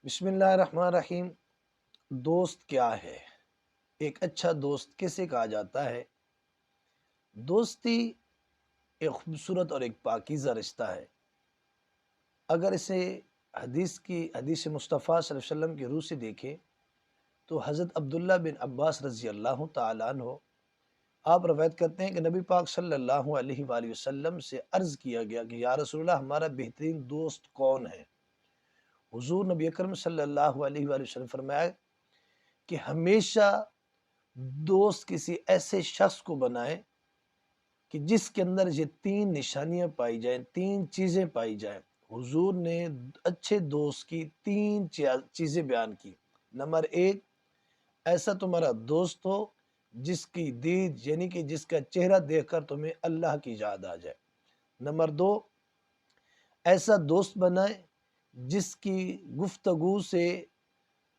بسم اللہ الرحمن الرحیم۔ دوست کیا ہے؟ ایک اچھا دوست کسے کہا جاتا ہے؟ دوستی ایک خوبصورت اور ایک پاکیزہ رشتہ ہے۔ اگر اسے حدیث مصطفیٰ صلی اللہ علیہ وسلم کی روح سے دیکھیں تو حضرت عبداللہ بن عباس رضی اللہ تعالیٰ عنہ آپ روایت کرتے ہیں کہ نبی پاک صلی اللہ علیہ وآلہ وسلم سے عرض کیا گیا کہ یا رسول اللہ، ہمارا بہترین دوست کون ہے؟ حضور نبی اکرم صلی اللہ علیہ وآلہ وسلم فرمایا کہ ہمیشہ دوست کسی ایسے شخص کو بنائے کہ جس کے اندر یہ تین نشانیاں پائی جائیں، تین چیزیں پائی جائیں۔ حضور نے اچھے دوست کی تین چیزیں بیان کی۔ نمبر ایک، ایسا تمہارا دوست ہو جس کی دید یعنی کہ جس کا چہرہ دیکھ کر تمہیں اللہ کی یاد آ جائے۔ نمبر دو، ایسا دوست بنائے جس کی گفتگو سے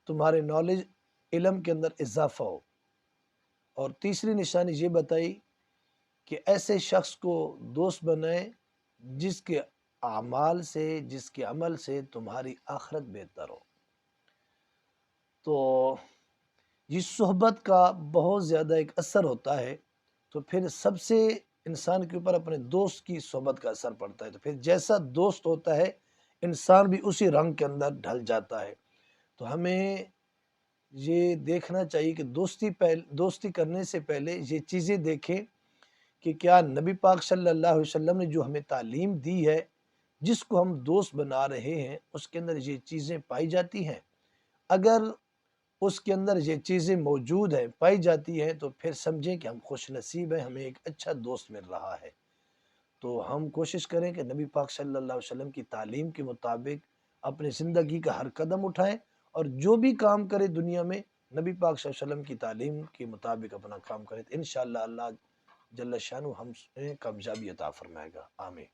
تمہارے نالج علم کے اندر اضافہ ہو۔ اور تیسری نشانی یہ بتائی کہ ایسے شخص کو دوست بنائے جس کے اعمال سے، جس کے عمل سے تمہاری آخرت بہتر ہو۔ تو یہ صحبت کا بہت زیادہ ایک اثر ہوتا ہے، تو پھر سب سے انسان کے اوپر اپنے دوست کی صحبت کا اثر پڑتا ہے، تو پھر جیسا دوست ہوتا ہے انسان بھی اسی رنگ کے اندر ڈھل جاتا ہے۔ تو ہمیں یہ دیکھنا چاہیے کہ دوستی کرنے سے پہلے یہ چیزیں دیکھیں کہ کیا نبی پاک صلی اللہ علیہ وسلم نے جو ہمیں تعلیم دی ہے، جس کو ہم دوست بنا رہے ہیں، اس کے اندر یہ چیزیں پائی جاتی ہیں۔ اگر اس کے اندر یہ چیزیں موجود ہیں، پائی جاتی ہیں، تو پھر سمجھیں کہ ہم خوش نصیب ہیں، ہمیں ایک اچھا دوست مل رہا ہے۔ تو ہم کوشش کریں کہ نبی پاک صلی اللہ علیہ وسلم کی تعلیم کے مطابق اپنی زندگی کا ہر قدم اٹھائیں، اور جو بھی کام کرے دنیا میں نبی پاک صلی اللہ علیہ وسلم کی تعلیم کے مطابق اپنا کام کرے، تو انشاءاللہ اللہ جل شانہ ہم سے کامیابی عطا فرمائے گا۔ آمین۔